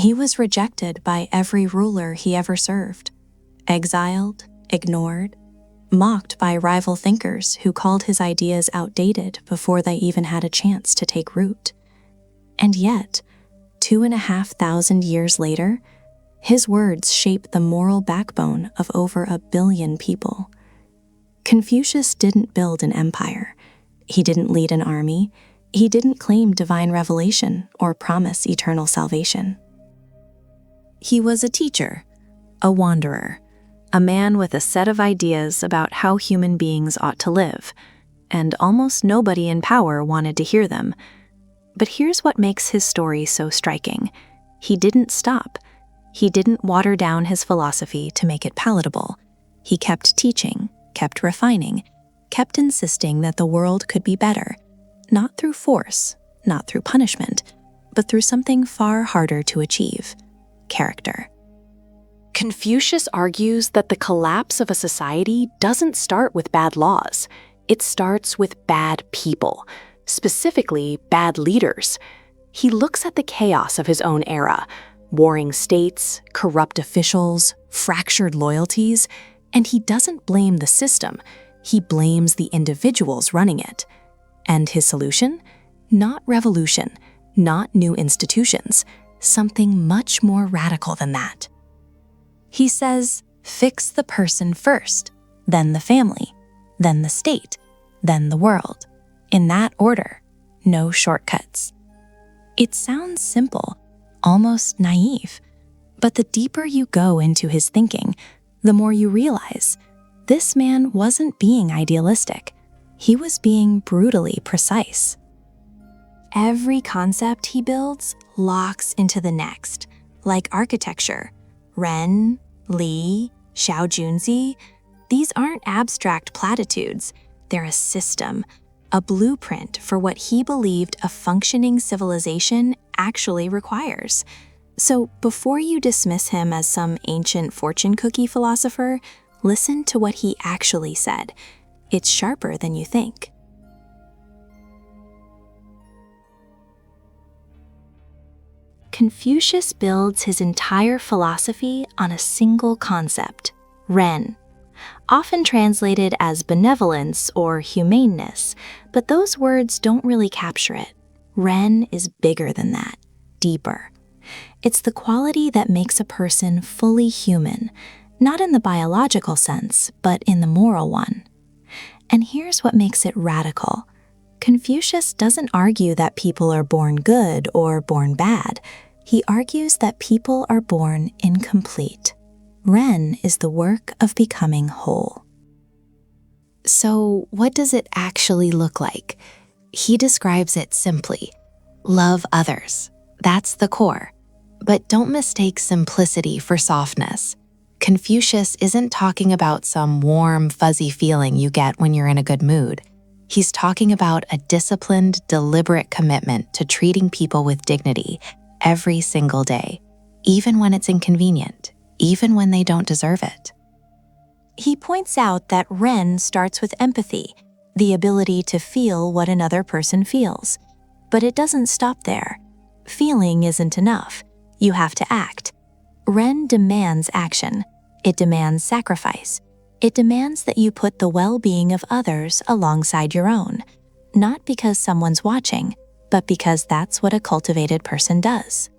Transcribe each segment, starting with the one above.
He was rejected by every ruler he ever served, exiled, ignored, mocked by rival thinkers who called his ideas outdated before they even had a chance to take root. And yet, 2,500 years later, his words shape the moral backbone of over 1 billion people. Confucius didn't build an empire. He didn't lead an army. He didn't claim divine revelation or promise eternal salvation. He was a teacher, a wanderer, a man with a set of ideas about how human beings ought to live, and almost nobody in power wanted to hear them. But here's what makes his story so striking. He didn't stop. He didn't water down his philosophy to make it palatable. He kept teaching, kept refining, kept insisting that the world could be better, not through force, not through punishment, but through something far harder to achieve: character. Confucius argues that the collapse of a society doesn't start with bad laws. It starts with bad people, specifically bad leaders. He looks at the chaos of his own era, warring states, corrupt officials, fractured loyalties, and he doesn't blame the system. He blames the individuals running it. And his solution? Not revolution, not new institutions, something much more radical than that. He says, fix the person first, then the family, then the state, then the world. In that order, no shortcuts. It sounds simple, almost naive, but the deeper you go into his thinking, the more you realize this man wasn't being idealistic. He was being brutally precise. Every concept he builds locks into the next, like architecture. Ren, Li, Xiao Junzi, these aren't abstract platitudes. They're a system, a blueprint for what he believed a functioning civilization actually requires. So before you dismiss him as some ancient fortune cookie philosopher, listen to what he actually said. It's sharper than you think. Confucius builds his entire philosophy on a single concept, Ren, often translated as benevolence or humaneness, but those words don't really capture it. Ren is bigger than that, deeper. It's the quality that makes a person fully human, not in the biological sense, but in the moral one. And here's what makes it radical. Confucius doesn't argue that people are born good or born bad. He argues that people are born incomplete. Ren is the work of becoming whole. So, what does it actually look like? He describes it simply. Love others. That's the core. But don't mistake simplicity for softness. Confucius isn't talking about some warm, fuzzy feeling you get when you're in a good mood. He's talking about a disciplined, deliberate commitment to treating people with dignity every single day, even when it's inconvenient, even when they don't deserve it. He points out that Ren starts with empathy, the ability to feel what another person feels. But it doesn't stop there. Feeling isn't enough. You have to act. Ren demands action. It demands sacrifice. It demands that you put the well-being of others alongside your own, not because someone's watching, but because that's what a cultivated person does.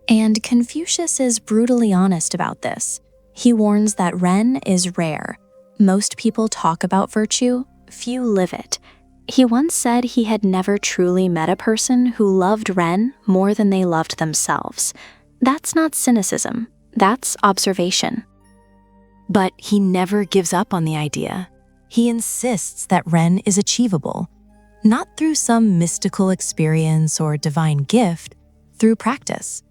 And Confucius is brutally honest about this. He warns that Ren is rare. Most people talk about virtue, few live it. He once said he had never truly met a person who loved Ren more than they loved themselves. That's not cynicism, that's observation. But he never gives up on the idea. He insists that Ren is achievable, not through some mystical experience or divine gift, through practice,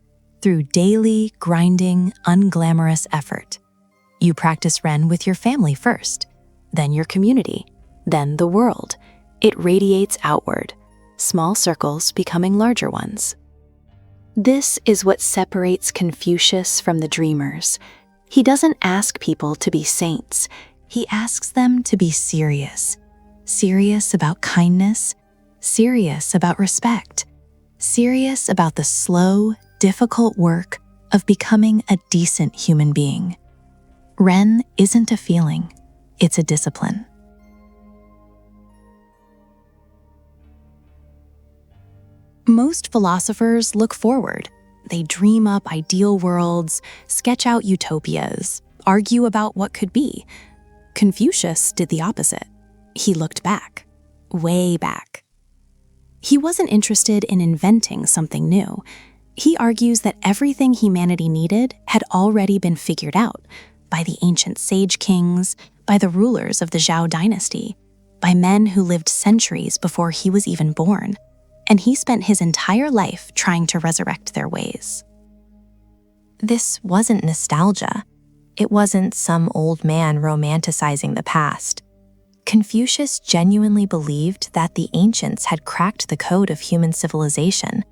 through daily, grinding, unglamorous effort. You practice Ren with your family first, then your community, then the world. It radiates outward, small circles becoming larger ones. This is what separates Confucius from the dreamers. He doesn't ask people to be saints. He asks them to be serious. Serious about kindness, serious about respect, serious about the slow, difficult work of becoming a decent human being. Ren isn't a feeling, it's a discipline. Most philosophers look forward. They dream up ideal worlds, sketch out utopias, argue about what could be. Confucius did the opposite. He looked back, way back. He wasn't interested in inventing something new. He argues that everything humanity needed had already been figured out by the ancient sage kings, by the rulers of the Zhou dynasty, by men who lived centuries before he was even born. And he spent his entire life trying to resurrect their ways. This wasn't nostalgia. It wasn't some old man romanticizing the past. Confucius genuinely believed that the ancients had cracked the code of human civilization.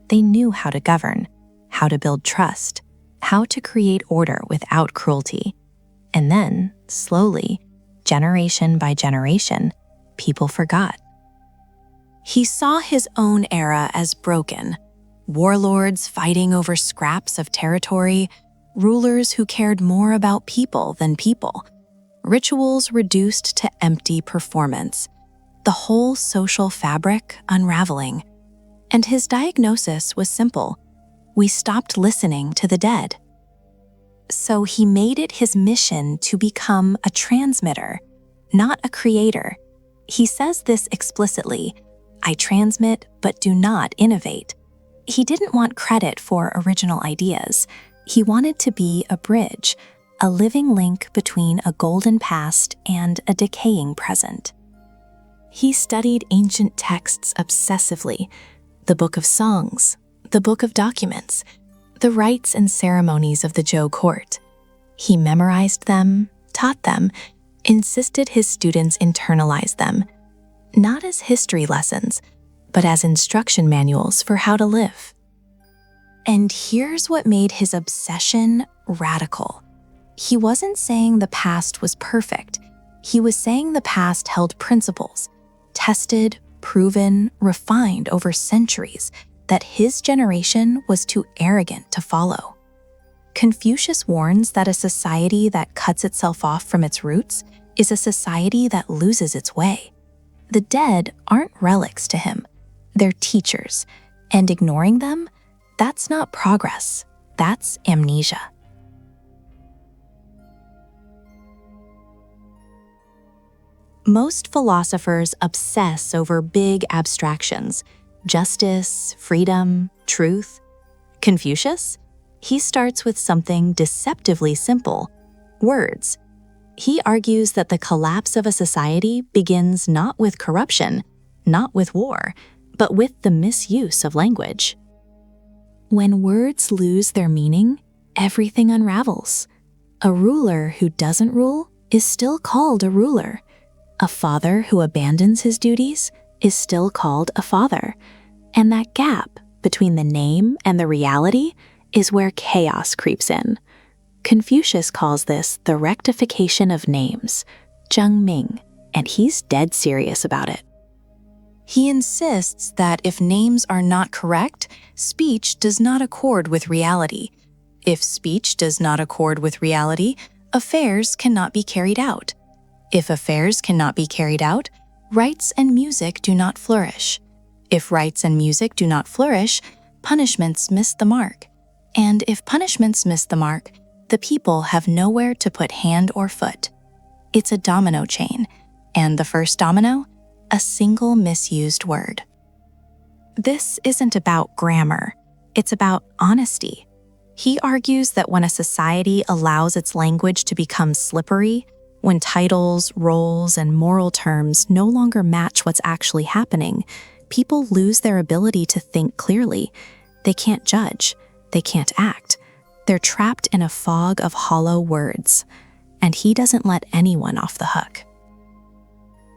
They knew how to govern, how to build trust, how to create order without cruelty. And then, slowly, generation by generation, people forgot. He saw his own era as broken. Warlords fighting over scraps of territory, rulers who cared more about people than people, rituals reduced to empty performance, the whole social fabric unraveling. And his diagnosis was simple: we stopped listening to the dead. So he made it his mission to become a transmitter, not a creator. He says this explicitly: I transmit, but do not innovate. He didn't want credit for original ideas. He wanted to be a bridge, a living link between a golden past and a decaying present. He studied ancient texts obsessively, the Book of Songs, the Book of Documents, the rites and ceremonies of the Zhou court. He memorized them, taught them, insisted his students internalize them, not as history lessons, but as instruction manuals for how to live. And here's what made his obsession radical. He wasn't saying the past was perfect. He was saying the past held principles, tested, proven, refined over centuries, that his generation was too arrogant to follow. Confucius warns that a society that cuts itself off from its roots is a society that loses its way. The dead aren't relics to him. They're teachers, and ignoring them, that's not progress. That's amnesia. Most philosophers obsess over big abstractions: justice, freedom, truth. Confucius? He starts with something deceptively simple: words. He argues that the collapse of a society begins not with corruption, not with war, but with the misuse of language. When words lose their meaning, everything unravels. A ruler who doesn't rule is still called a ruler. A father who abandons his duties is still called a father. And that gap between the name and the reality is where chaos creeps in. Confucius calls this the rectification of names, Zhongyong, and he's dead serious about it. He insists that if names are not correct, speech does not accord with reality. If speech does not accord with reality, affairs cannot be carried out. If affairs cannot be carried out, rites and music do not flourish. If rites and music do not flourish, punishments miss the mark. And if punishments miss the mark, the people have nowhere to put hand or foot. It's a domino chain, and the first domino, a single misused word. This isn't about grammar, it's about honesty. He argues that when a society allows its language to become slippery, when titles, roles, and moral terms no longer match what's actually happening, people lose their ability to think clearly. They can't judge, they can't act. They're trapped in a fog of hollow words, and he doesn't let anyone off the hook.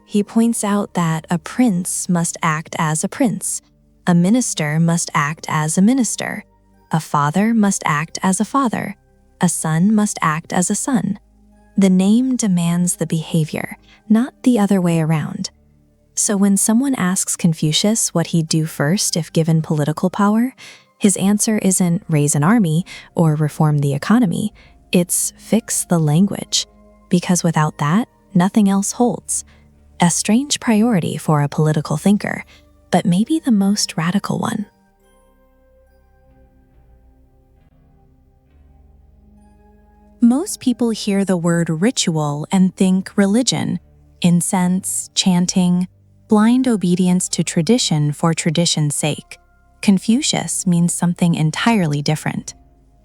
He points out that a prince must act as a prince, a minister must act as a minister, a father must act as a father, a son must act as a son. The name demands the behavior, not the other way around. So when someone asks Confucius what he'd do first if given political power, His answer isn't raise an army or reform the economy, it's fix the language, because without that, nothing else holds. A strange priority for a political thinker, but maybe the most radical one. Most people hear the word ritual and think religion, incense, chanting, blind obedience to tradition for tradition's sake. Confucius means something entirely different.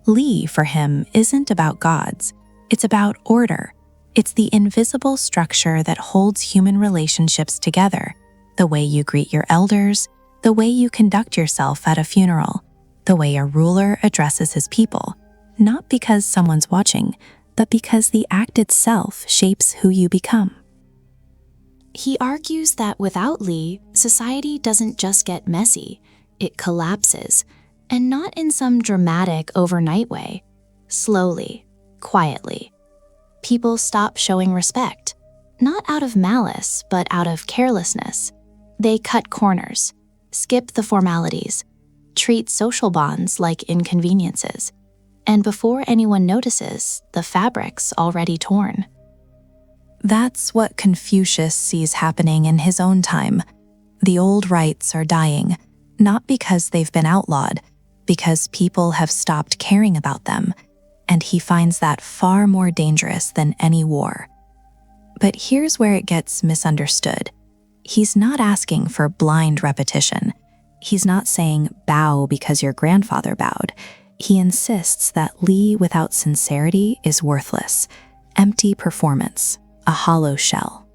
Li, for him, isn't about gods. It's about order. It's the invisible structure that holds human relationships together. The way you greet your elders, the way you conduct yourself at a funeral, the way a ruler addresses his people. Not because someone's watching, but because the act itself shapes who you become. He argues that without Li, society doesn't just get messy, it collapses, and not in some dramatic overnight way. Slowly, quietly. People stop showing respect, not out of malice, but out of carelessness. They cut corners, skip the formalities, treat social bonds like inconveniences. And before anyone notices, the fabric's already torn. That's what Confucius sees happening in his own time. The old rites are dying, not because they've been outlawed, because people have stopped caring about them, and he finds that far more dangerous than any war. But here's where it gets misunderstood. He's not asking for blind repetition. He's not saying bow because your grandfather bowed. He insists that Li without sincerity is worthless, empty performance, a hollow shell.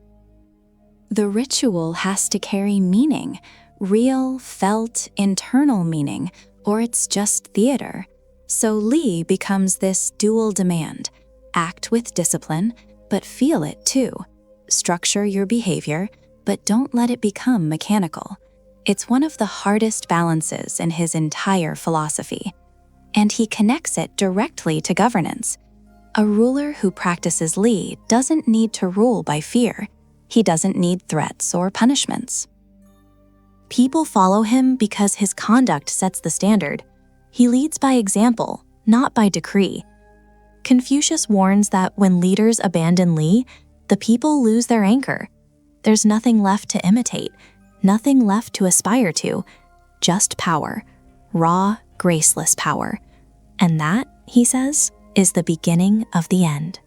The ritual has to carry meaning, real, felt, internal meaning, or it's just theater. So Li becomes this dual demand. Act with discipline, but feel it too. Structure your behavior, but don't let it become mechanical. It's one of the hardest balances in his entire philosophy. And he connects it directly to governance. A ruler who practices Li doesn't need to rule by fear. He doesn't need threats or punishments. People follow him because his conduct sets the standard. He leads by example, not by decree. Confucius warns that when leaders abandon Li, the people lose their anchor. There's nothing left to imitate, nothing left to aspire to, just power, raw, graceless power. And that, he says, is the beginning of the end.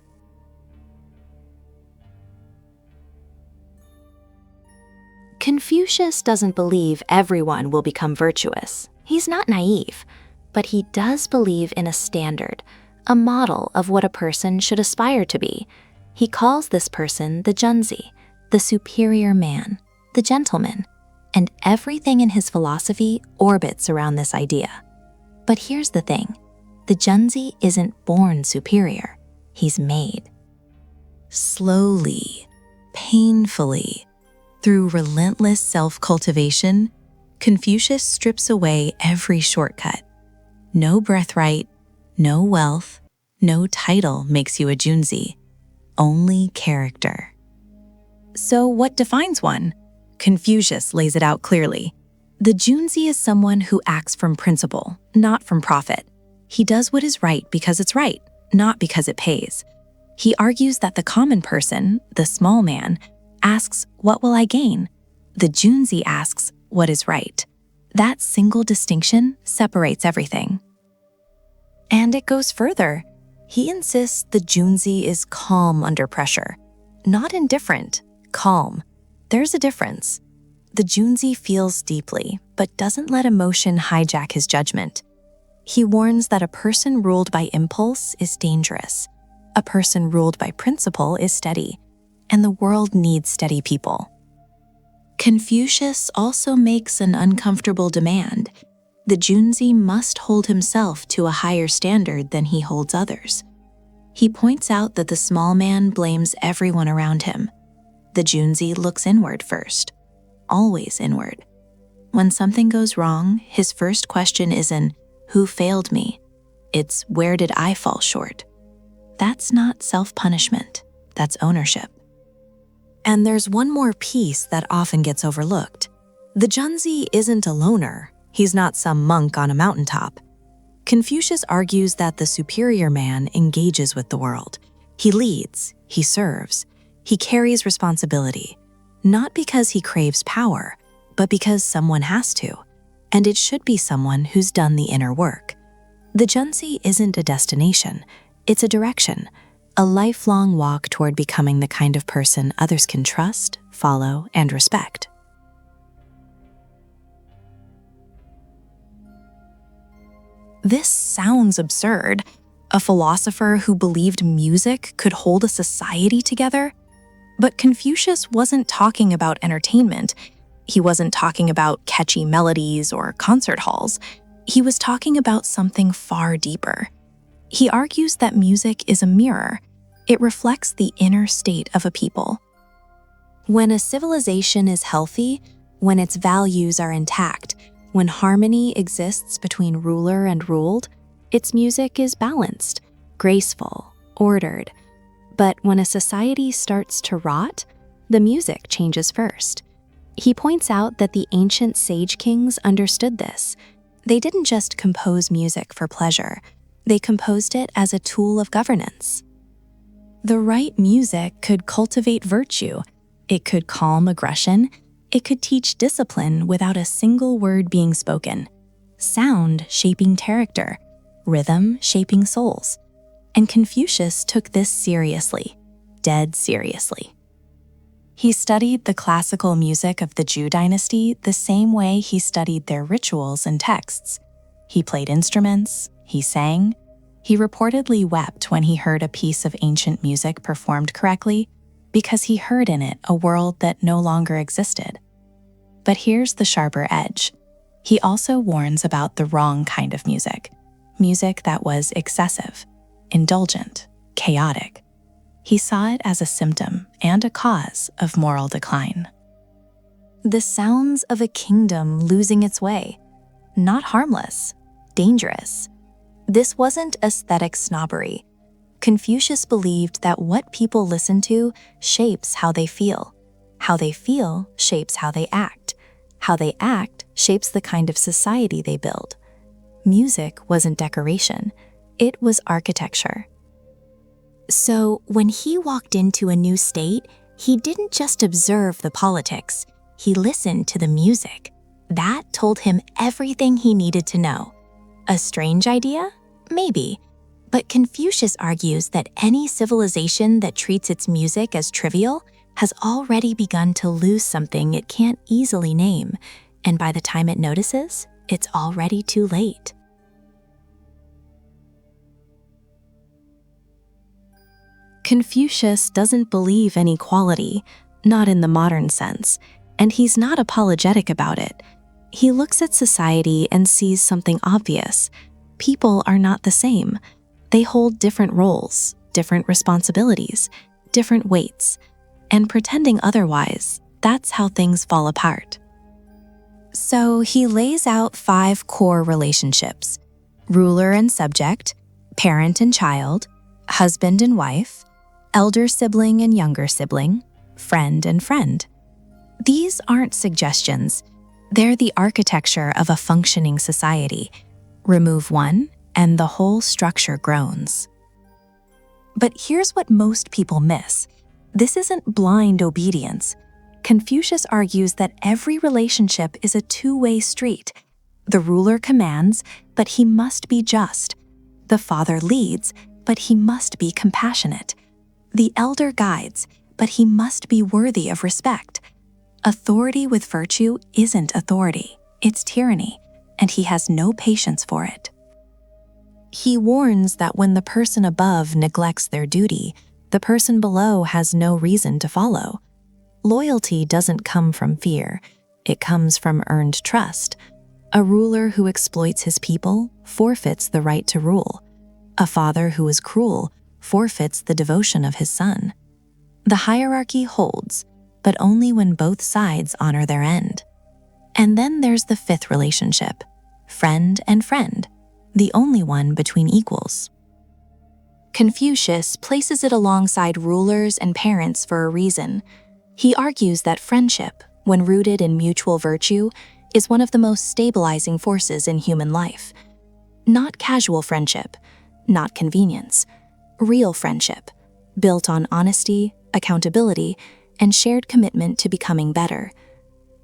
Confucius doesn't believe everyone will become virtuous. He's not naive, but he does believe in a standard, a model of what a person should aspire to be. He calls this person the Junzi, the superior man, the gentleman, and everything in his philosophy orbits around this idea. But here's the thing. The Junzi isn't born superior, he's made. Slowly, painfully, through relentless self-cultivation, Confucius strips away every shortcut. No birthright, no wealth, no title makes you a Junzi, only character. So what defines one? Confucius lays it out clearly. The Junzi is someone who acts from principle, not from profit. He does what is right because it's right, not because it pays. He argues that the common person, the small man, asks, "What will I gain?" The Junzi asks, "What is right?" That single distinction separates everything. And it goes further. He insists the Junzi is calm under pressure. Not indifferent, calm. There's a difference. The Junzi feels deeply, but doesn't let emotion hijack his judgment. He warns that a person ruled by impulse is dangerous. A person ruled by principle is steady, and the world needs steady people. Confucius also makes an uncomfortable demand. The Junzi must hold himself to a higher standard than he holds others. He points out that the small man blames everyone around him. The Junzi looks inward first, always inward. When something goes wrong, his first question isn't, "Who failed me?" It's, "Where did I fall short?" That's not self-punishment, that's ownership. And there's one more piece that often gets overlooked. The Junzi isn't a loner, He's not some monk on a mountaintop. Confucius argues that the superior man engages with the world. He leads, he serves, he carries responsibility, not because he craves power, but because someone has to, and it should be someone who's done the inner work. The Junzi isn't a destination, it's a direction, a lifelong walk toward becoming the kind of person others can trust, follow, and respect. This sounds absurd. A philosopher who believed music could hold a society together? But Confucius wasn't talking about entertainment. He wasn't talking about catchy melodies or concert halls. He was talking about something far deeper. He argues that music is a mirror. It reflects the inner state of a people. When a civilization is healthy, when its values are intact, when harmony exists between ruler and ruled, its music is balanced, graceful, ordered. But when a society starts to rot, the music changes first. He points out that the ancient sage kings understood this. They didn't just compose music for pleasure. They composed it as a tool of governance. The right music could cultivate virtue. It could calm aggression. It could teach discipline without a single word being spoken. Sound shaping character. Rhythm shaping souls. And Confucius took this seriously, dead seriously. He studied the classical music of the Zhou dynasty the same way he studied their rituals and texts. He played instruments, he sang. He reportedly wept when he heard a piece of ancient music performed correctly because he heard in it a world that no longer existed. But here's the sharper edge. He also warns about the wrong kind of music that was excessive, indulgent, chaotic. He saw it as a symptom and a cause of moral decline. The sounds of a kingdom losing its way, not harmless, dangerous. This wasn't aesthetic snobbery. Confucius believed that what people listen to shapes how they feel. How they feel shapes how they act. How they act shapes the kind of society they build. Music wasn't decoration, it was architecture. So when he walked into a new state, he didn't just observe the politics, he listened to the music. That told him everything he needed to know. A strange idea? Maybe. But Confucius argues that any civilization that treats its music as trivial has already begun to lose something it can't easily name, and by the time it notices, it's already too late. Confucius doesn't believe in equality, not in the modern sense, and he's not apologetic about it. He looks at society and sees something obvious. People are not the same. They hold different roles, different responsibilities, different weights. And pretending otherwise, that's how things fall apart. So he lays out 5 core relationships: ruler and subject, parent and child, husband and wife, elder sibling and younger sibling, friend and friend. These aren't suggestions. They're the architecture of a functioning society. Remove one, and the whole structure groans. But here's what most people miss. This isn't blind obedience. Confucius argues that every relationship is a two-way street. The ruler commands, but he must be just. The father leads, but he must be compassionate. The elder guides, but he must be worthy of respect. Authority with virtue isn't authority, it's tyranny, and he has no patience for it. He warns that when the person above neglects their duty, the person below has no reason to follow. Loyalty doesn't come from fear, it comes from earned trust. A ruler who exploits his people forfeits the right to rule. A father who is cruel forfeits the devotion of his son. The hierarchy holds, but only when both sides honor their end. And then there's the 5th relationship, friend and friend, the only one between equals. Confucius places it alongside rulers and parents for a reason. He argues that friendship, when rooted in mutual virtue, is one of the most stabilizing forces in human life. Not casual friendship, not convenience, real friendship, built on honesty, accountability, and shared commitment to becoming better.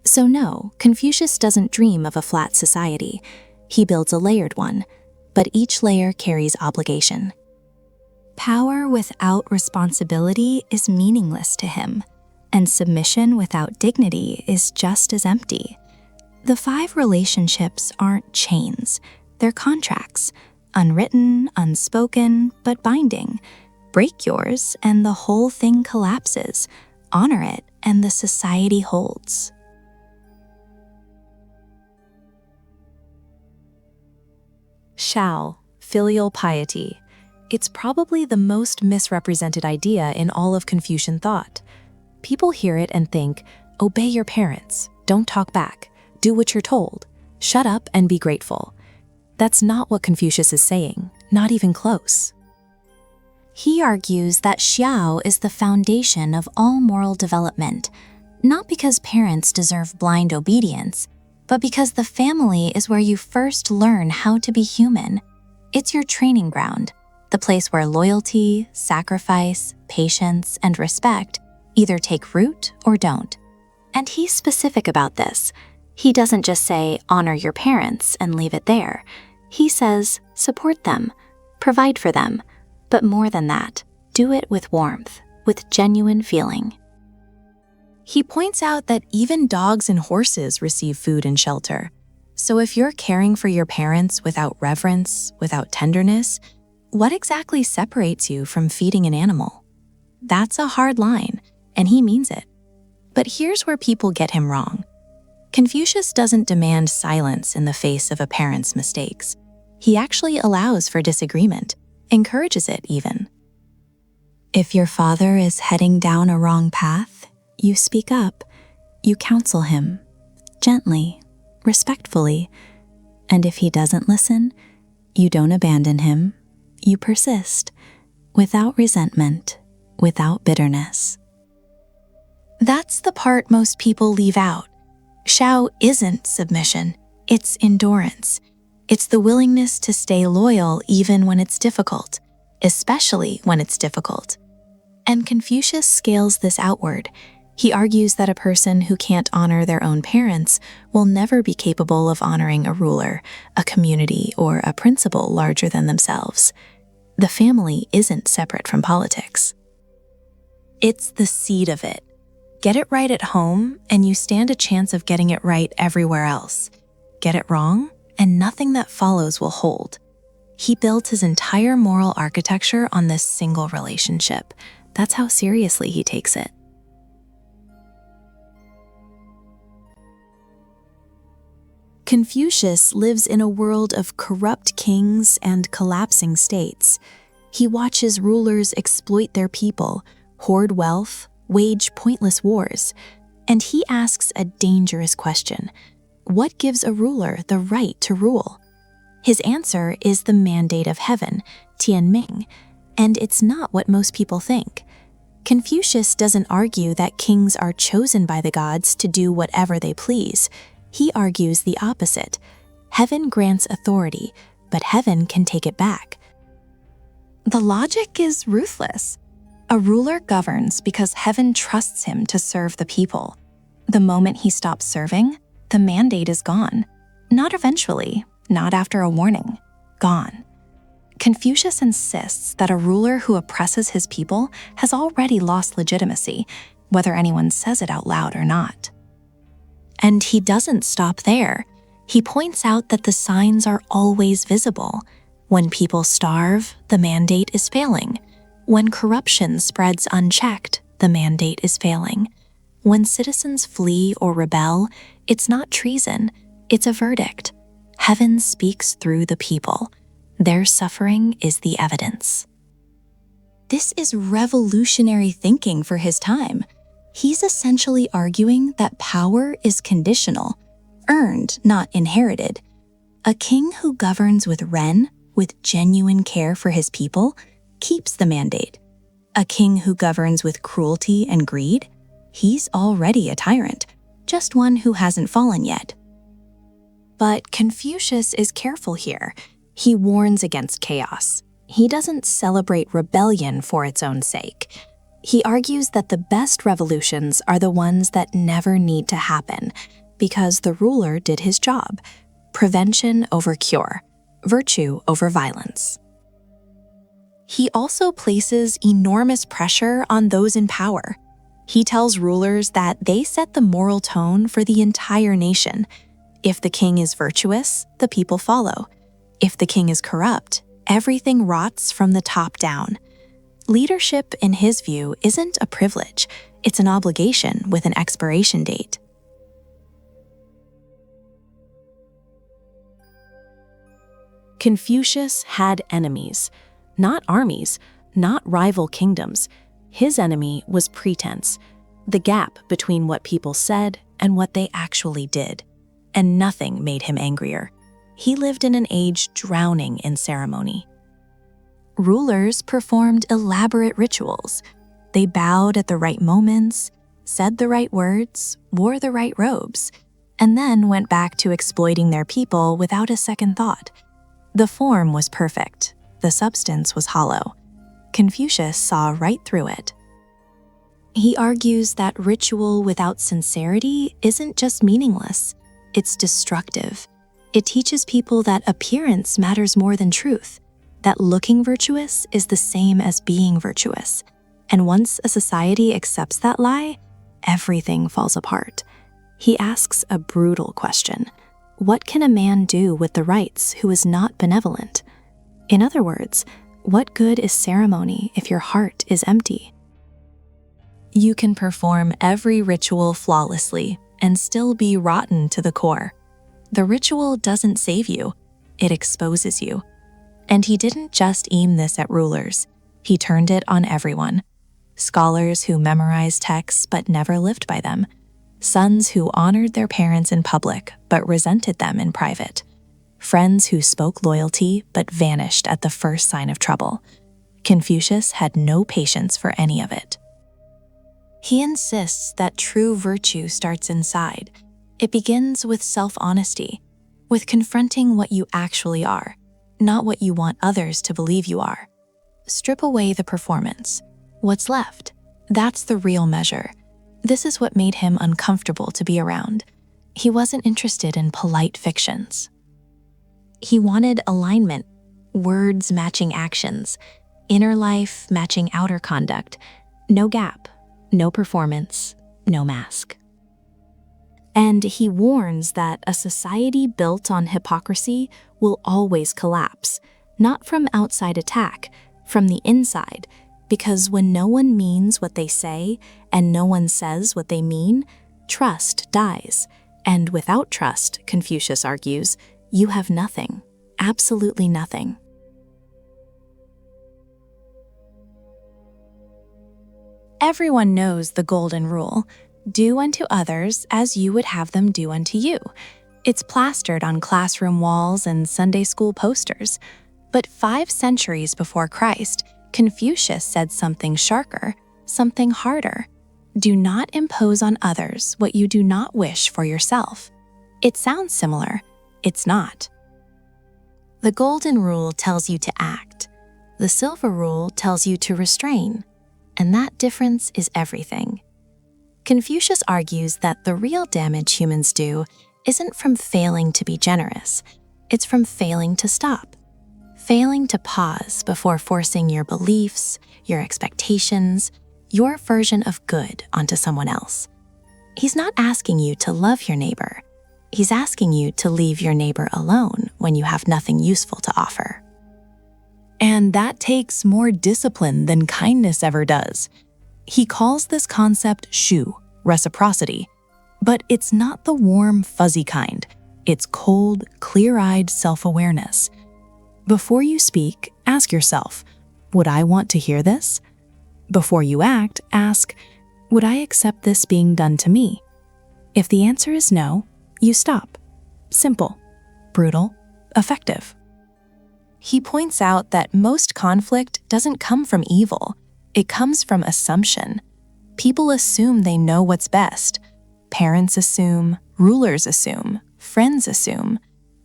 So no, Confucius doesn't dream of a flat society. He builds a layered one, but each layer carries obligation. Power without responsibility is meaningless to him, and submission without dignity is just as empty. The 5 relationships aren't chains, they're contracts, unwritten, unspoken, but binding. Break yours, and the whole thing collapses. Honor it, and the society holds. Shao, filial piety. It's probably the most misrepresented idea in all of Confucian thought. People hear it and think, obey your parents, don't talk back, do what you're told, shut up and be grateful. That's not what Confucius is saying, not even close. He argues that xiao is the foundation of all moral development, not because parents deserve blind obedience, but because the family is where you first learn how to be human. It's your training ground, the place where loyalty, sacrifice, patience, and respect either take root or don't. And he's specific about this. He doesn't just say, honor your parents and leave it there. He says, support them, provide for them, but more than that, do it with warmth, with genuine feeling. He points out that even dogs and horses receive food and shelter. So if you're caring for your parents without reverence, without tenderness, what exactly separates you from feeding an animal? That's a hard line, and he means it. But here's where people get him wrong. Confucius doesn't demand silence in the face of a parent's mistakes. He actually allows for disagreement, encourages it even. If your father is heading down a wrong path, you speak up, you counsel him, gently, respectfully, and if he doesn't listen, you don't abandon him, you persist, without resentment, without bitterness. That's the part most people leave out. Shao isn't submission, it's endurance. It's the willingness to stay loyal even when it's difficult, especially when it's difficult. And Confucius scales this outward. He argues that a person who can't honor their own parents will never be capable of honoring a ruler, a community, or a principle larger than themselves. The family isn't separate from politics. It's the seed of it. Get it right at home, and you stand a chance of getting it right everywhere else. Get it wrong, and nothing that follows will hold. He built his entire moral architecture on this single relationship. That's how seriously he takes it. Confucius lives in a world of corrupt kings and collapsing states. He watches rulers exploit their people, hoard wealth, wage pointless wars, and he asks a dangerous question. What gives a ruler the right to rule? His answer is the mandate of heaven, Tianming, and it's not what most people think. Confucius doesn't argue that kings are chosen by the gods to do whatever they please. He argues the opposite. Heaven grants authority, but heaven can take it back. The logic is ruthless. A ruler governs because heaven trusts him to serve the people. The moment he stops serving, the mandate is gone. Not eventually, not after a warning. Gone. Confucius insists that a ruler who oppresses his people has already lost legitimacy, whether anyone says it out loud or not. And he doesn't stop there. He points out that the signs are always visible. When people starve, the mandate is failing. When corruption spreads unchecked, the mandate is failing. When citizens flee or rebel, it's not treason, it's a verdict. Heaven speaks through the people. Their suffering is the evidence. This is revolutionary thinking for his time. He's essentially arguing that power is conditional, earned, not inherited. A king who governs with Ren, with genuine care for his people, keeps the mandate. A king who governs with cruelty and greed, he's already a tyrant, just one who hasn't fallen yet. But Confucius is careful here. He warns against chaos. He doesn't celebrate rebellion for its own sake. He argues that the best revolutions are the ones that never need to happen, because the ruler did his job. Prevention over cure, virtue over violence. He also places enormous pressure on those in power. He tells rulers that they set the moral tone for the entire nation. If the king is virtuous, the people follow. If the king is corrupt, everything rots from the top down. Leadership, in his view, isn't a privilege. It's an obligation with an expiration date. Confucius had enemies. Not armies, not rival kingdoms. His enemy was pretense, the gap between what people said and what they actually did. And nothing made him angrier. He lived in an age drowning in ceremony. Rulers performed elaborate rituals. They bowed at the right moments, said the right words, wore the right robes, and then went back to exploiting their people without a second thought. The form was perfect. The substance was hollow. Confucius saw right through it. He argues that ritual without sincerity isn't just meaningless, it's destructive. It teaches people that appearance matters more than truth, that looking virtuous is the same as being virtuous. And once a society accepts that lie, everything falls apart. He asks a brutal question. What can a man do with the rights who is not benevolent? In other words, what good is ceremony if your heart is empty? You can perform every ritual flawlessly and still be rotten to the core. The ritual doesn't save you, it exposes you. And he didn't just aim this at rulers, he turned it on everyone. Scholars who memorized texts but never lived by them. Sons who honored their parents in public but resented them in private. Friends who spoke loyalty but vanished at the first sign of trouble. Confucius had no patience for any of it. He insists that true virtue starts inside. It begins with self-honesty, with confronting what you actually are, not what you want others to believe you are. Strip away the performance. What's left? That's the real measure. This is what made him uncomfortable to be around. He wasn't interested in polite fictions. He wanted alignment, words matching actions, inner life matching outer conduct, no gap, no performance, no mask. And he warns that a society built on hypocrisy will always collapse, not from outside attack, from the inside, because when no one means what they say and no one says what they mean, trust dies. And without trust, Confucius argues, you have nothing, absolutely nothing. Everyone knows the golden rule, do unto others as you would have them do unto you. It's plastered on classroom walls and Sunday school posters. But 5 centuries before Christ, Confucius said something sharper, something harder. Do not impose on others what you do not wish for yourself. It sounds similar. It's not. The golden rule tells you to act. The silver rule tells you to restrain. And that difference is everything. Confucius argues that the real damage humans do isn't from failing to be generous. It's from failing to stop. Failing to pause before forcing your beliefs, your expectations, your version of good onto someone else. He's not asking you to love your neighbor. He's asking you to leave your neighbor alone when you have nothing useful to offer. And that takes more discipline than kindness ever does. He calls this concept shu, reciprocity. But it's not the warm, fuzzy kind. It's cold, clear-eyed self-awareness. Before you speak, ask yourself, would I want to hear this? Before you act, ask, would I accept this being done to me? If the answer is no, you stop. Simple, brutal, effective. He points out that most conflict doesn't come from evil. It comes from assumption. People assume they know what's best. Parents assume, rulers assume, friends assume,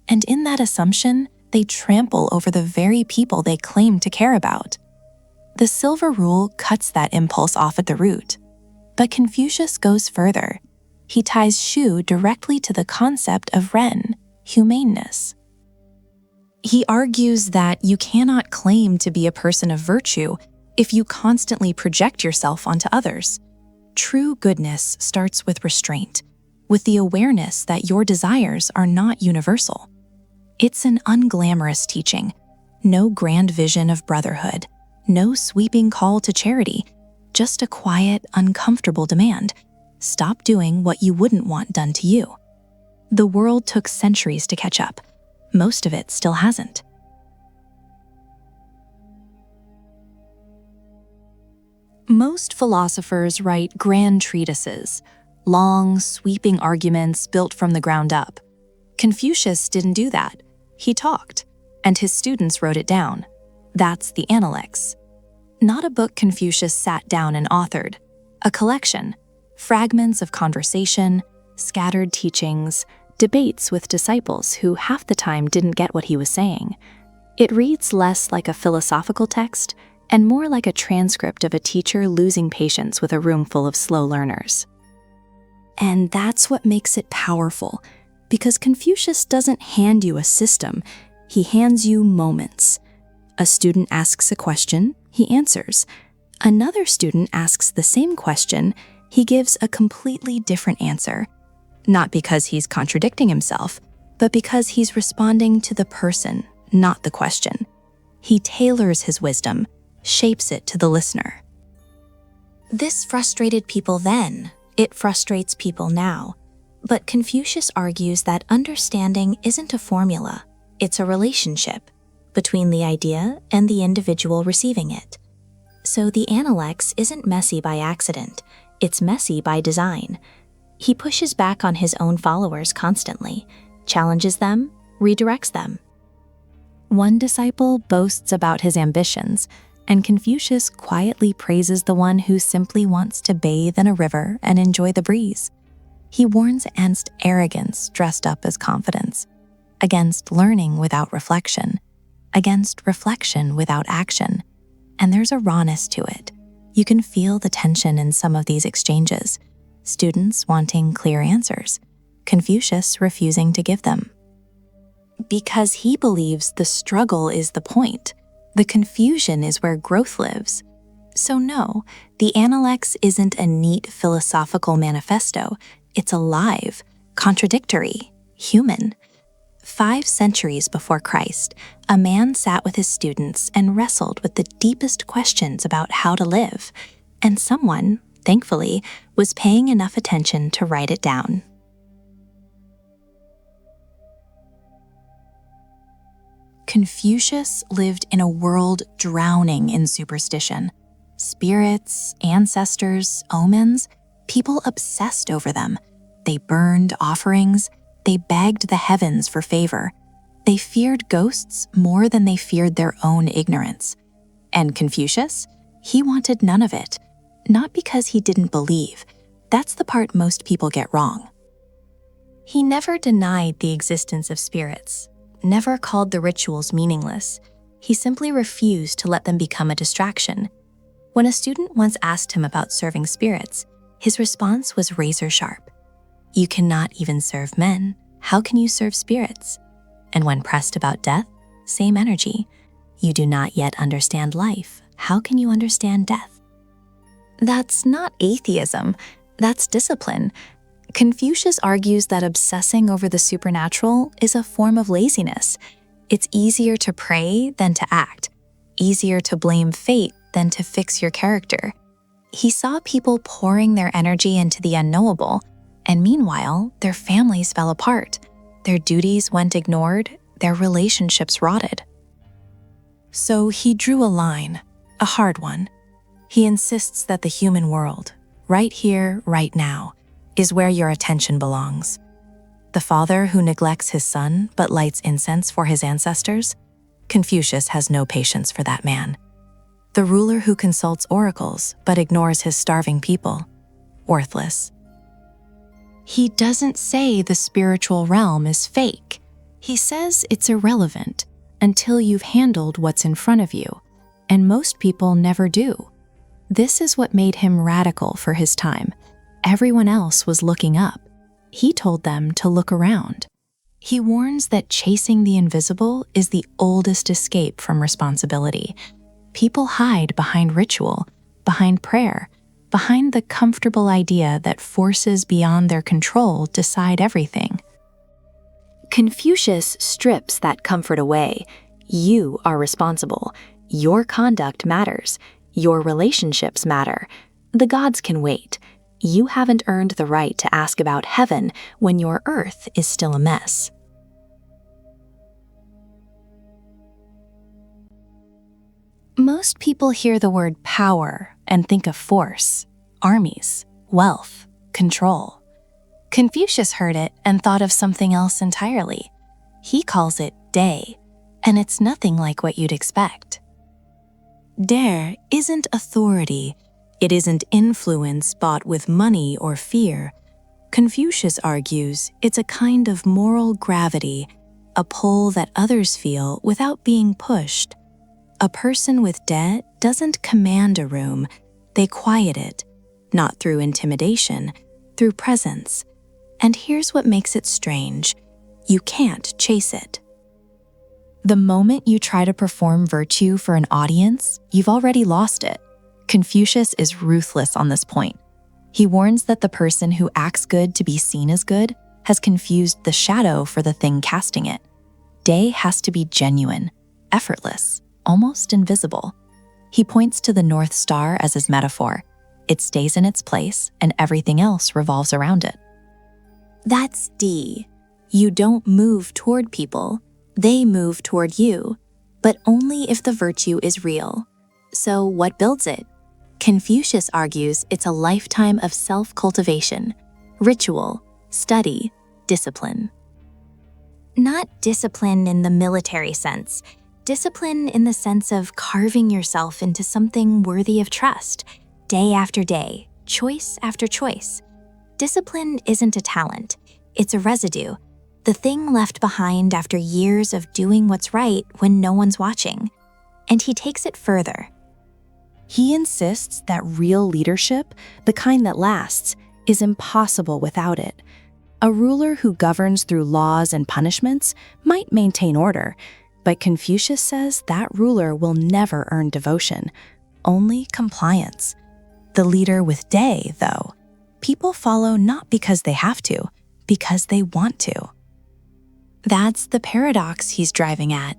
And in that assumption, they trample over the very people they claim to care about. The silver rule cuts that impulse off at the root. But Confucius goes further. He ties Shu directly to the concept of Ren, humaneness. He argues that you cannot claim to be a person of virtue if you constantly project yourself onto others. True goodness starts with restraint, with the awareness that your desires are not universal. It's an unglamorous teaching, no grand vision of brotherhood, no sweeping call to charity, just a quiet, uncomfortable demand. Stop doing what you wouldn't want done to you. The world took centuries to catch up. Most of it still hasn't. Most philosophers write grand treatises, long, sweeping arguments built from the ground up. Confucius didn't do that. He talked, and his students wrote it down. That's the Analects. Not a book Confucius sat down and authored, a collection, fragments of conversation, scattered teachings, debates with disciples who half the time didn't get what he was saying. It reads less like a philosophical text and more like a transcript of a teacher losing patience with a room full of slow learners. And that's what makes it powerful, because Confucius doesn't hand you a system, he hands you moments. A student asks a question, he answers. Another student asks the same question, he gives a completely different answer. Not because he's contradicting himself, but because he's responding to the person, not the question. He tailors his wisdom, shapes it to the listener. This frustrated people then. It frustrates people now. But Confucius argues that understanding isn't a formula, it's a relationship between the idea and the individual receiving it. So the Analects isn't messy by accident, it's messy by design. He pushes back on his own followers constantly, challenges them, redirects them. One disciple boasts about his ambitions, and Confucius quietly praises the one who simply wants to bathe in a river and enjoy the breeze. He warns against arrogance dressed up as confidence, against learning without reflection, against reflection without action. And there's a rawness to it. You can feel the tension in some of these exchanges. Students wanting clear answers, Confucius refusing to give them. Because he believes the struggle is the point. The confusion is where growth lives. So no, the Analects isn't a neat philosophical manifesto. It's alive, contradictory, human. 5 centuries before Christ, a man sat with his students and wrestled with the deepest questions about how to live, and someone, thankfully, was paying enough attention to write it down. Confucius lived in a world drowning in superstition. Spirits, ancestors, omens, people obsessed over them. They burned offerings, they begged the heavens for favor. They feared ghosts more than they feared their own ignorance. And Confucius? He wanted none of it. Not because he didn't believe. That's the part most people get wrong. He never denied the existence of spirits, never called the rituals meaningless. He simply refused to let them become a distraction. When a student once asked him about serving spirits, his response was razor sharp. You cannot even serve men. How can you serve spirits? And when pressed about death, same energy. You do not yet understand life. How can you understand death? That's not atheism. That's discipline. Confucius argues that obsessing over the supernatural is a form of laziness. It's easier to pray than to act, easier to blame fate than to fix your character. He saw people pouring their energy into the unknowable, and meanwhile, their families fell apart. Their duties went ignored, their relationships rotted. So he drew a line, a hard one. He insists that the human world, right here, right now, is where your attention belongs. The father who neglects his son but lights incense for his ancestors? Confucius has no patience for that man. The ruler who consults oracles but ignores his starving people? Worthless. He doesn't say the spiritual realm is fake. He says it's irrelevant until you've handled what's in front of you, and most people never do. This is what made him radical for his time. Everyone else was looking up. He told them to look around. He warns that chasing the invisible is the oldest escape from responsibility. People hide behind ritual, behind prayer, behind the comfortable idea that forces beyond their control decide everything. Confucius strips that comfort away. You are responsible. Your conduct matters. Your relationships matter. The gods can wait. You haven't earned the right to ask about heaven when your earth is still a mess. Most people hear the word power and think of force, armies, wealth, control. Confucius heard it and thought of something else entirely. He calls it day, and it's nothing like what you'd expect. Dare isn't authority. It isn't influence bought with money or fear. Confucius argues it's a kind of moral gravity, a pull that others feel without being pushed. A person with debt doesn't command a room, they quiet it, not through intimidation, through presence. And here's what makes it strange: you can't chase it. The moment you try to perform virtue for an audience, you've already lost it. Confucius is ruthless on this point. He warns that the person who acts good to be seen as good has confused the shadow for the thing casting it. Day has to be genuine, effortless, almost invisible. He points to the North Star as his metaphor. It stays in its place and everything else revolves around it. That's D. You don't move toward people, they move toward you, but only if the virtue is real. So what builds it? Confucius argues it's a lifetime of self-cultivation, ritual, study, discipline. Not discipline in the military sense, discipline in the sense of carving yourself into something worthy of trust, day after day, choice after choice. Discipline isn't a talent, it's a residue, the thing left behind after years of doing what's right when no one's watching. And he takes it further. He insists that real leadership, the kind that lasts, is impossible without it. A ruler who governs through laws and punishments might maintain order, but Confucius says that ruler will never earn devotion, only compliance. The leader with day, though, people follow not because they have to, because they want to. That's the paradox he's driving at.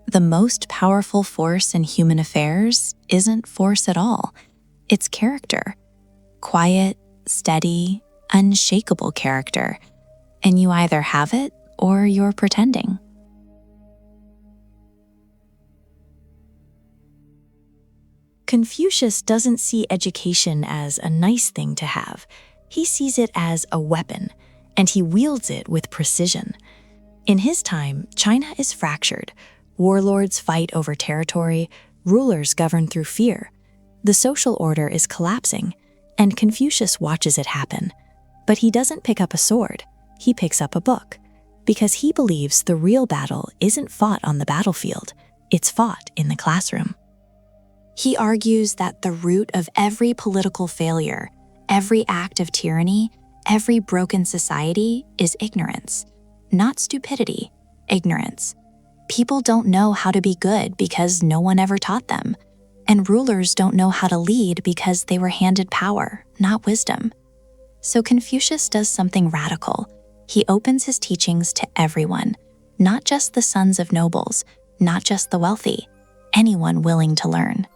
The most powerful force in human affairs isn't force at all. It's character. Quiet, steady, unshakable character. And you either have it or you're pretending. Confucius doesn't see education as a nice thing to have. He sees it as a weapon, and he wields it with precision. In his time, China is fractured. Warlords fight over territory, rulers govern through fear. The social order is collapsing, and Confucius watches it happen. But he doesn't pick up a sword, he picks up a book, because he believes the real battle isn't fought on the battlefield, it's fought in the classroom. He argues that the root of every political failure, every act of tyranny, every broken society is ignorance, not stupidity, ignorance. People don't know how to be good because no one ever taught them, and rulers don't know how to lead because they were handed power, not wisdom. So Confucius does something radical. He opens his teachings to everyone, not just the sons of nobles, not just the wealthy, anyone willing to learn.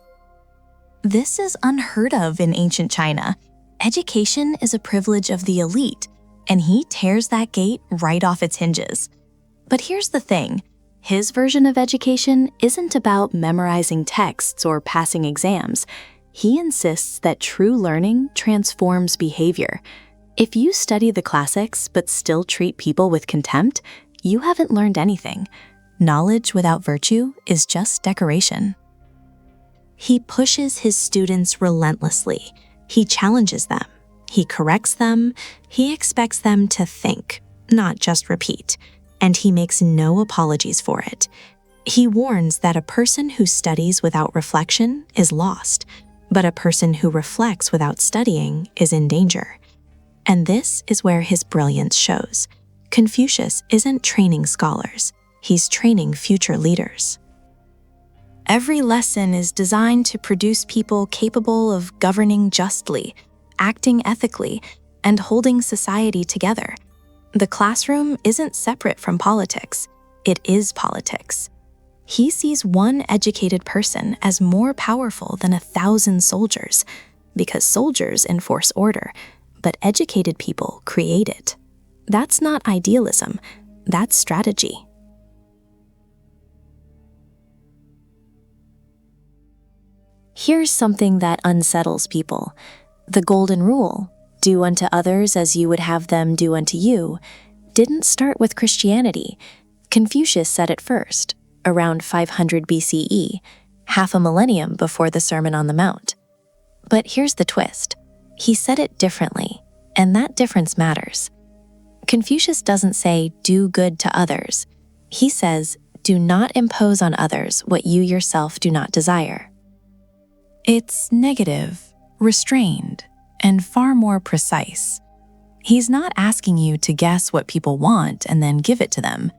This is unheard of in ancient China. Education is a privilege of the elite, and he tears that gate right off its hinges. But here's the thing. His version of education isn't about memorizing texts or passing exams. He insists that true learning transforms behavior. If you study the classics but still treat people with contempt, you haven't learned anything. Knowledge without virtue is just decoration. He pushes his students relentlessly. He challenges them. He corrects them. He expects them to think, not just repeat. and he makes no apologies for it. He warns that a person who studies without reflection is lost, but a person who reflects without studying is in danger. And this is where his brilliance shows. Confucius isn't training scholars, he's training future leaders. Every lesson is designed to produce people capable of governing justly, acting ethically, and holding society together. The classroom isn't separate from politics, it is politics. He sees one educated person as more powerful than 1,000 soldiers, because soldiers enforce order, but educated people create it. That's not idealism, that's strategy. Here's something that unsettles people. The golden rule, do unto others as you would have them do unto you, didn't start with Christianity. Confucius said it first, around 500 BCE, half a millennium before the Sermon on the Mount. But here's the twist. He said it differently, and that difference matters. Confucius doesn't say, do good to others. He says, do not impose on others what you yourself do not desire. It's negative, restrained, and far more precise. He's not asking you to guess what people want and then give it to them.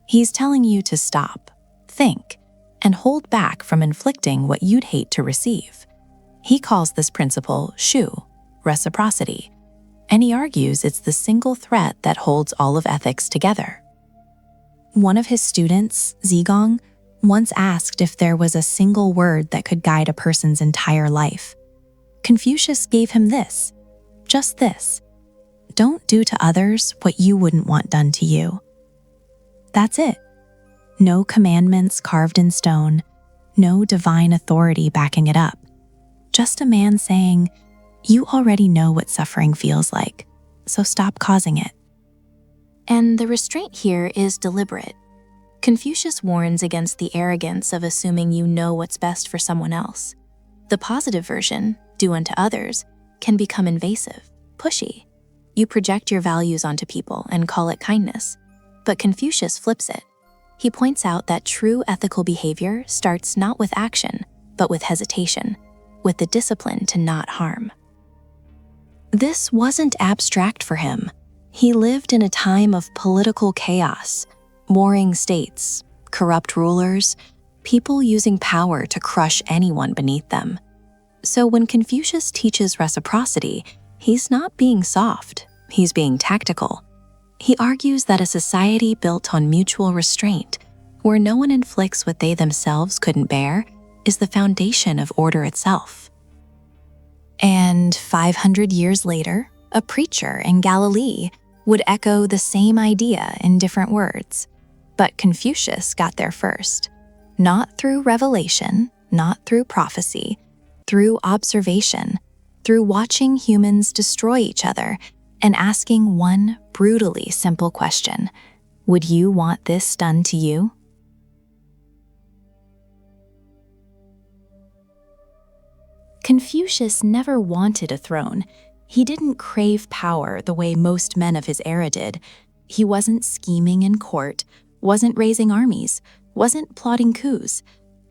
He's telling you to stop, think, and hold back from inflicting what you'd hate to receive. He calls this principle shu, reciprocity, and he argues it's the single thread that holds all of ethics together. One of his students, Zhongyong, once asked if there was a single word that could guide a person's entire life. Confucius gave him this, just this: don't do to others what you wouldn't want done to you. That's it. No commandments carved in stone, no divine authority backing it up. Just a man saying, you already know what suffering feels like, so stop causing it. And the restraint here is deliberate. Confucius warns against the arrogance of assuming you know what's best for someone else. The positive version, do unto others, can become invasive, pushy. You project your values onto people and call it kindness. But Confucius flips it. He points out that true ethical behavior starts not with action, but with hesitation, with the discipline to not harm. This wasn't abstract for him. He lived in a time of political chaos, warring states, corrupt rulers, people using power to crush anyone beneath them. So when Confucius teaches reciprocity, he's not being soft, he's being tactical. He argues that a society built on mutual restraint, where no one inflicts what they themselves couldn't bear, is the foundation of order itself. And 500 years later, a preacher in Galilee would echo the same idea in different words. But Confucius got there first, not through revelation, not through prophecy, through observation, through watching humans destroy each other and asking one brutally simple question: would you want this done to you? Confucius never wanted a throne. He didn't crave power the way most men of his era did. He wasn't scheming in court, wasn't raising armies, wasn't plotting coups,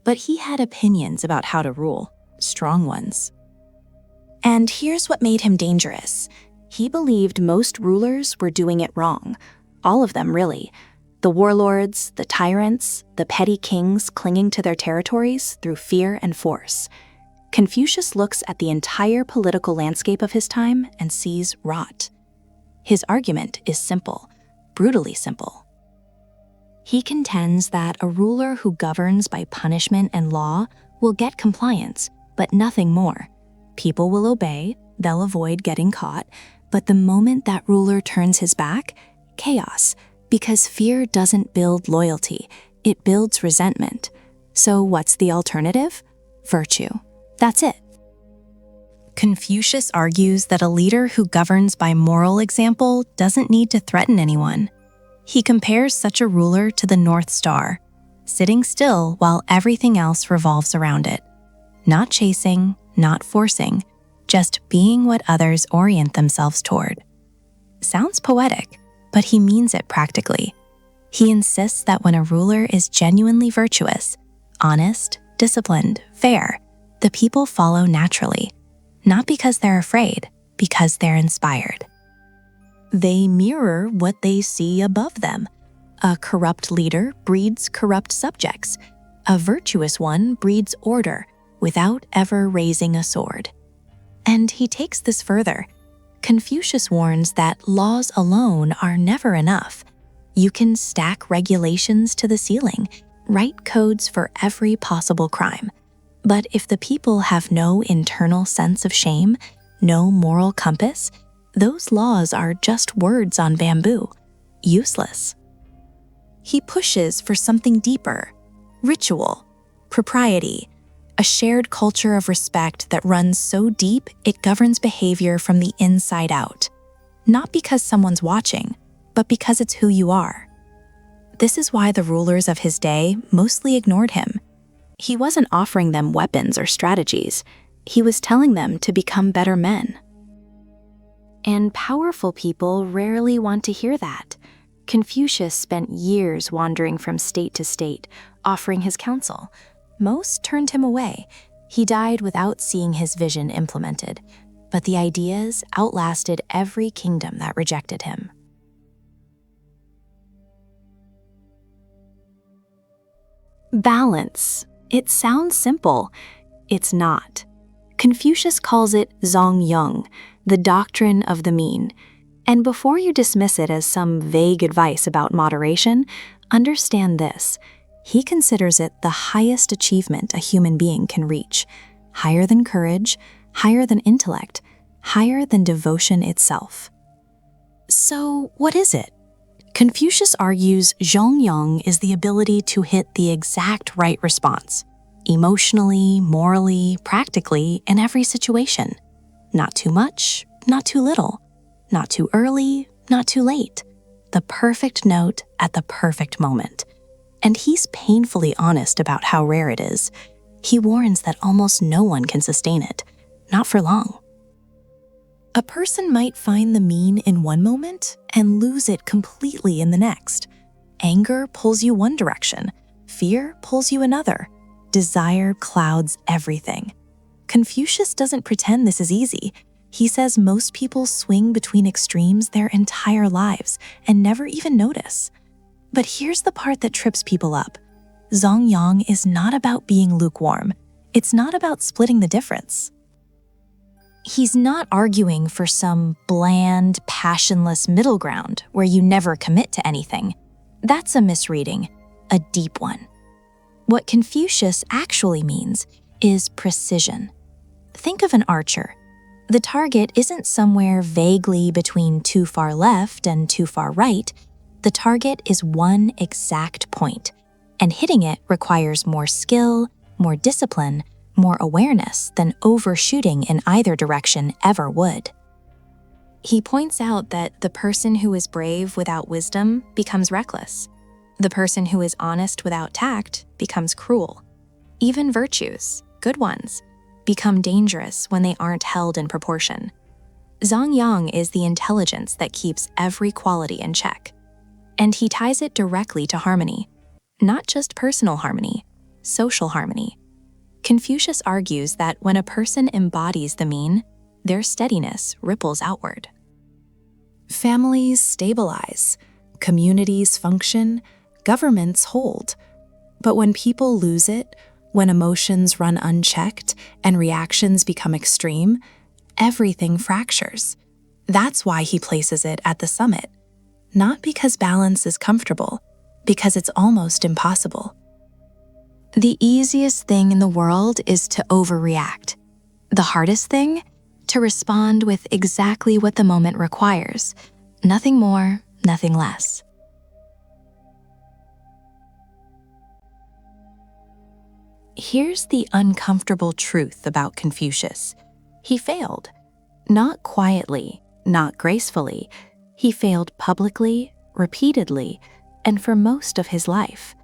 but he had opinions about how to rule, strong ones. And here's what made him dangerous. He believed most rulers were doing it wrong. All of them, really. The warlords, the tyrants, the petty kings clinging to their territories through fear and force. Confucius looks at the entire political landscape of his time and sees rot. His argument is simple, brutally simple. He contends that a ruler who governs by punishment and law will get compliance, but nothing more. People will obey, they'll avoid getting caught, but the moment that ruler turns his back, chaos, because fear doesn't build loyalty, it builds resentment. So what's the alternative? Virtue. That's it. Confucius argues that a leader who governs by moral example doesn't need to threaten anyone. He compares such a ruler to the North Star, sitting still while everything else revolves around it. Not chasing, not forcing, just being what others orient themselves toward. Sounds poetic, but he means it practically. He insists that when a ruler is genuinely virtuous, honest, disciplined, fair, the people follow naturally, not because they're afraid, because they're inspired. They mirror what they see above them. A corrupt leader breeds corrupt subjects. A virtuous one breeds order without ever raising a sword. And he takes this further. Confucius warns that laws alone are never enough. You can stack regulations to the ceiling, write codes for every possible crime. But if the people have no internal sense of shame, no moral compass, those laws are just words on bamboo, useless. He pushes for something deeper, ritual, propriety, a shared culture of respect that runs so deep it governs behavior from the inside out. Not because someone's watching, but because it's who you are. This is why the rulers of his day mostly ignored him. He wasn't offering them weapons or strategies. He was telling them to become better men. And powerful people rarely want to hear that. Confucius spent years wandering from state to state, offering his counsel. Most turned him away. He died without seeing his vision implemented, but the ideas outlasted every kingdom that rejected him. Balance. It sounds simple. It's not. Confucius calls it Zhongyong, the doctrine of the mean. And before you dismiss it as some vague advice about moderation, understand this. He considers it the highest achievement a human being can reach, higher than courage, higher than intellect, higher than devotion itself. So, what is it? Confucius argues Zhongyong is the ability to hit the exact right response, emotionally, morally, practically, in every situation. Not too much, not too little, not too early, not too late. The perfect note at the perfect moment. And he's painfully honest about how rare it is. He warns that almost no one can sustain it, not for long. A person might find the mean in one moment and lose it completely in the next. Anger pulls you one direction, fear pulls you another. Desire clouds everything. Confucius doesn't pretend this is easy. He says most people swing between extremes their entire lives and never even notice. But here's the part that trips people up. Zhongyong is not about being lukewarm. It's not about splitting the difference. He's not arguing for some bland, passionless middle ground where you never commit to anything. That's a misreading, a deep one. What Confucius actually means is precision. Think of an archer. The target isn't somewhere vaguely between too far left and too far right. The target is one exact point, and hitting it requires more skill, more discipline, more awareness than overshooting in either direction ever would. He points out that the person who is brave without wisdom becomes reckless. The person who is honest without tact becomes cruel. Even virtues, good ones, become dangerous when they aren't held in proportion. Zhongyong is the intelligence that keeps every quality in check. And he ties it directly to harmony, not just personal harmony, social harmony. Confucius argues that when a person embodies the mean, their steadiness ripples outward. Families stabilize, communities function, governments hold. But when people lose it, when emotions run unchecked and reactions become extreme, everything fractures. That's why he places it at the summit. Not because balance is comfortable, because it's almost impossible. The easiest thing in the world is to overreact. The hardest thing? To respond with exactly what the moment requires. Nothing more, nothing less. Here's the uncomfortable truth about Confucius. He failed. Not quietly, not gracefully. He failed publicly, repeatedly, and for most of his life.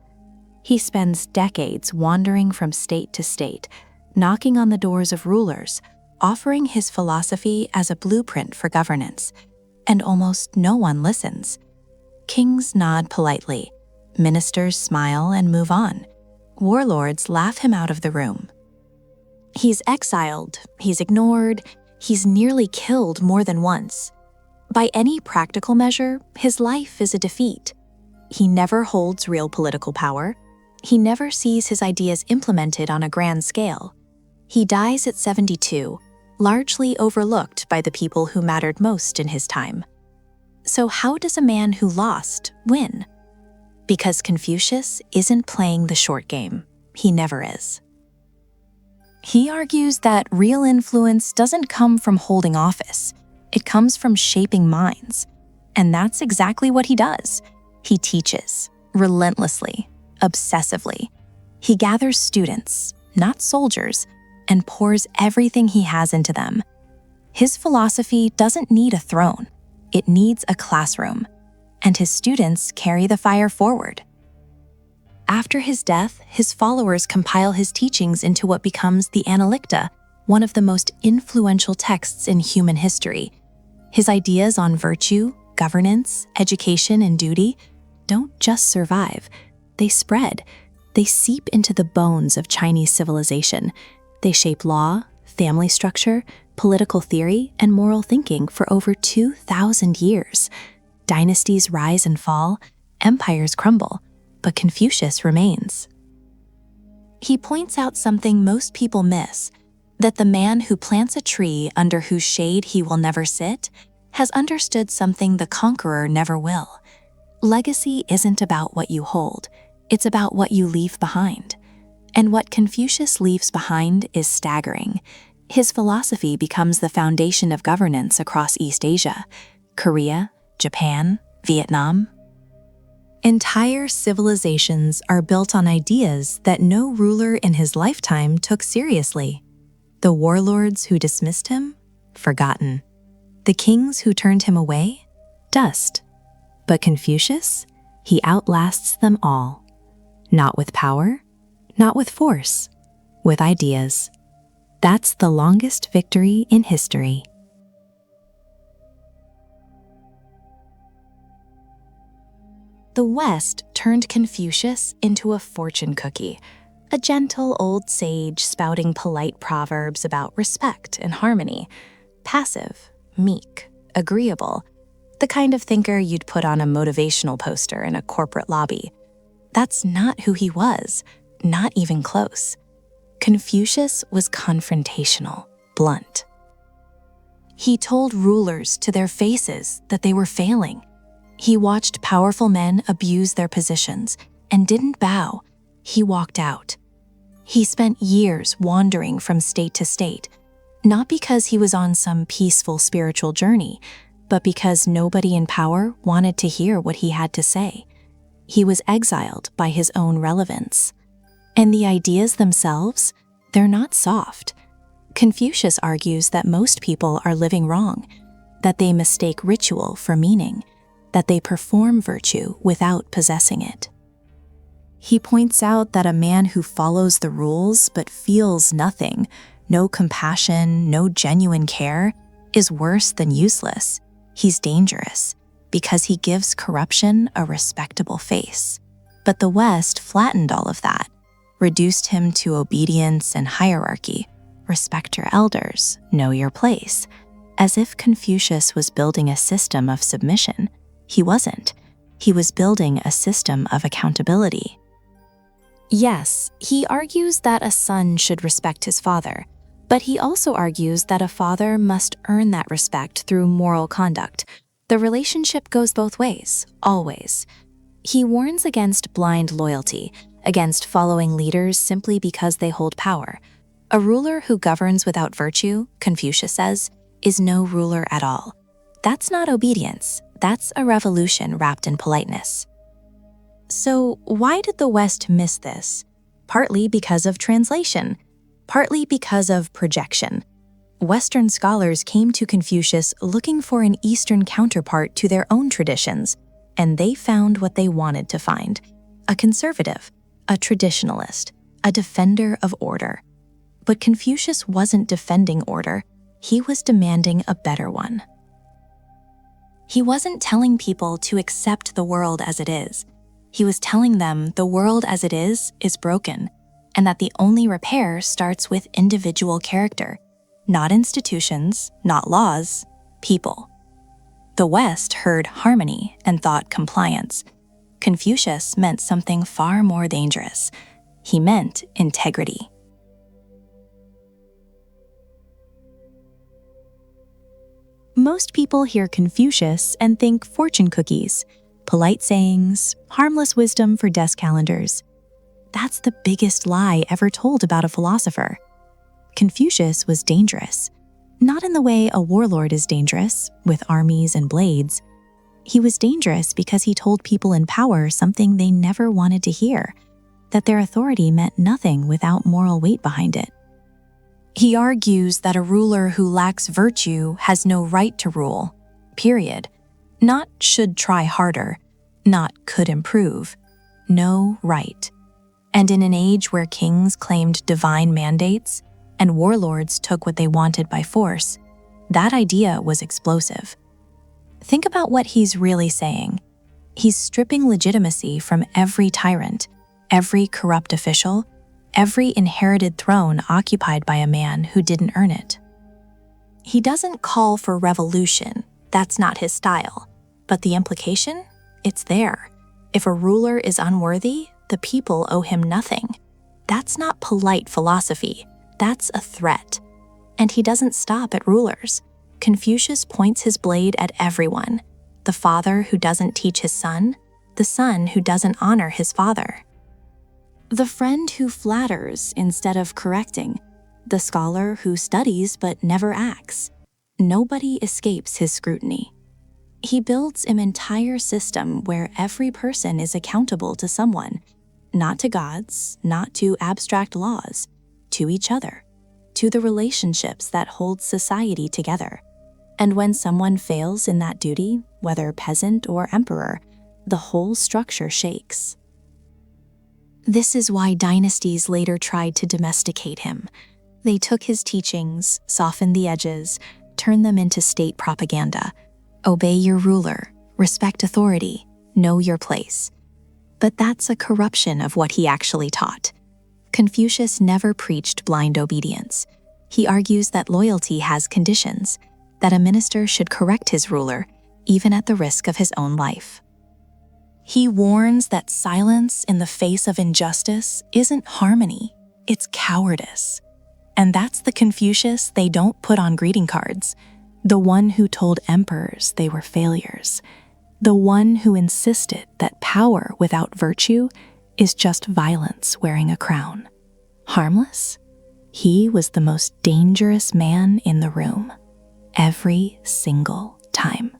He spends decades wandering from state to state, knocking on the doors of rulers, offering his philosophy as a blueprint for governance, and almost no one listens. Kings nod politely, Ministers smile and move on. Warlords laugh him out of the room. He's exiled, he's ignored, he's nearly killed more than once. By any practical measure, his life is a defeat. He never holds real political power. He never sees his ideas implemented on a grand scale. He dies at 72, largely overlooked by the people who mattered most in his time. So how does a man who lost win? Because Confucius isn't playing the short game. He never is. He argues that real influence doesn't come from holding office. It comes from shaping minds. And that's exactly what he does. He teaches, relentlessly, obsessively. He gathers students, not soldiers, and pours everything he has into them. His philosophy doesn't need a throne. It needs a classroom. And his students carry the fire forward. After his death, his followers compile his teachings into what becomes the Analects, one of the most influential texts in human history. His ideas on virtue, governance, education, and duty don't just survive. They spread. They seep into the bones of Chinese civilization. They shape law, family structure, political theory, and moral thinking for over 2,000 years. Dynasties rise and fall, empires crumble, but Confucius remains. He points out something most people miss, that the man who plants a tree under whose shade he will never sit has understood something the conqueror never will. Legacy isn't about what you hold, it's about what you leave behind. And what Confucius leaves behind is staggering. His philosophy becomes the foundation of governance across East Asia, Korea, Japan, Vietnam. Entire civilizations are built on ideas that no ruler in his lifetime took seriously. The warlords who dismissed him, forgotten. The kings who turned him away, dust. But Confucius, he outlasts them all. Not with power, not with force, with ideas. That's the longest victory in history. The West turned Confucius into a fortune cookie, a gentle old sage spouting polite proverbs about respect and harmony, passive, meek, agreeable, the kind of thinker you'd put on a motivational poster in a corporate lobby. That's not who he was, not even close. Confucius was confrontational, blunt. He told rulers to their faces that they were failing. He watched powerful men abuse their positions and didn't bow. He walked out. He spent years wandering from state to state, not because he was on some peaceful spiritual journey, but because nobody in power wanted to hear what he had to say. He was exiled by his own relevance. And the ideas themselves, they're not soft. Confucius argues that most people are living wrong, that they mistake ritual for meaning, that they perform virtue without possessing it. He points out that a man who follows the rules but feels nothing, no compassion, no genuine care, is worse than useless. He's dangerous because he gives corruption a respectable face. But the West flattened all of that, reduced him to obedience and hierarchy, respect your elders, know your place, as if Confucius was building a system of submission. He wasn't. He was building a system of accountability. Yes, he argues that a son should respect his father, but he also argues that a father must earn that respect through moral conduct. The relationship goes both ways, always. He warns against blind loyalty, against following leaders simply because they hold power. A ruler who governs without virtue, Confucius says, is no ruler at all. That's not obedience. That's a revolution wrapped in politeness. So why did the West miss this? Partly because of translation, partly because of projection. Western scholars came to Confucius looking for an Eastern counterpart to their own traditions, and they found what they wanted to find: a conservative, a traditionalist, a defender of order. But Confucius wasn't defending order, he was demanding a better one. He wasn't telling people to accept the world as it is. He was telling them the world as it is broken, and that the only repair starts with individual character, not institutions, not laws, people. The West heard harmony and thought compliance. Confucius meant something far more dangerous. He meant integrity. Most people hear Confucius and think fortune cookies, polite sayings, harmless wisdom for desk calendars. That's the biggest lie ever told about a philosopher. Confucius was dangerous, not in the way a warlord is dangerous, with armies and blades. He was dangerous because he told people in power something they never wanted to hear, that their authority meant nothing without moral weight behind it. He argues that a ruler who lacks virtue has no right to rule, period. Not should try harder, not could improve. No right. And in an age where kings claimed divine mandates and warlords took what they wanted by force, that idea was explosive. Think about what he's really saying. He's stripping legitimacy from every tyrant, every corrupt official, every inherited throne occupied by a man who didn't earn it. He doesn't call for revolution, that's not his style. But the implication? It's there. If a ruler is unworthy, the people owe him nothing. That's not polite philosophy, that's a threat. And he doesn't stop at rulers. Confucius points his blade at everyone. The father who doesn't teach his son, the son who doesn't honor his father. The friend who flatters instead of correcting, the scholar who studies but never acts. Nobody escapes his scrutiny. He builds an entire system where every person is accountable to someone, not to gods, not to abstract laws, to each other, to the relationships that hold society together. And when someone fails in that duty, whether peasant or emperor, the whole structure shakes. This is why dynasties later tried to domesticate him. They took his teachings, softened the edges, turned them into state propaganda. Obey your ruler, respect authority, know your place. But that's a corruption of what he actually taught. Confucius never preached blind obedience. He argues that loyalty has conditions, that a minister should correct his ruler, even at the risk of his own life. He warns that silence in the face of injustice isn't harmony, it's cowardice. And that's the Confucius they don't put on greeting cards, the one who told emperors they were failures, the one who insisted that power without virtue is just violence wearing a crown. Harmless? He was the most dangerous man in the room, every single time.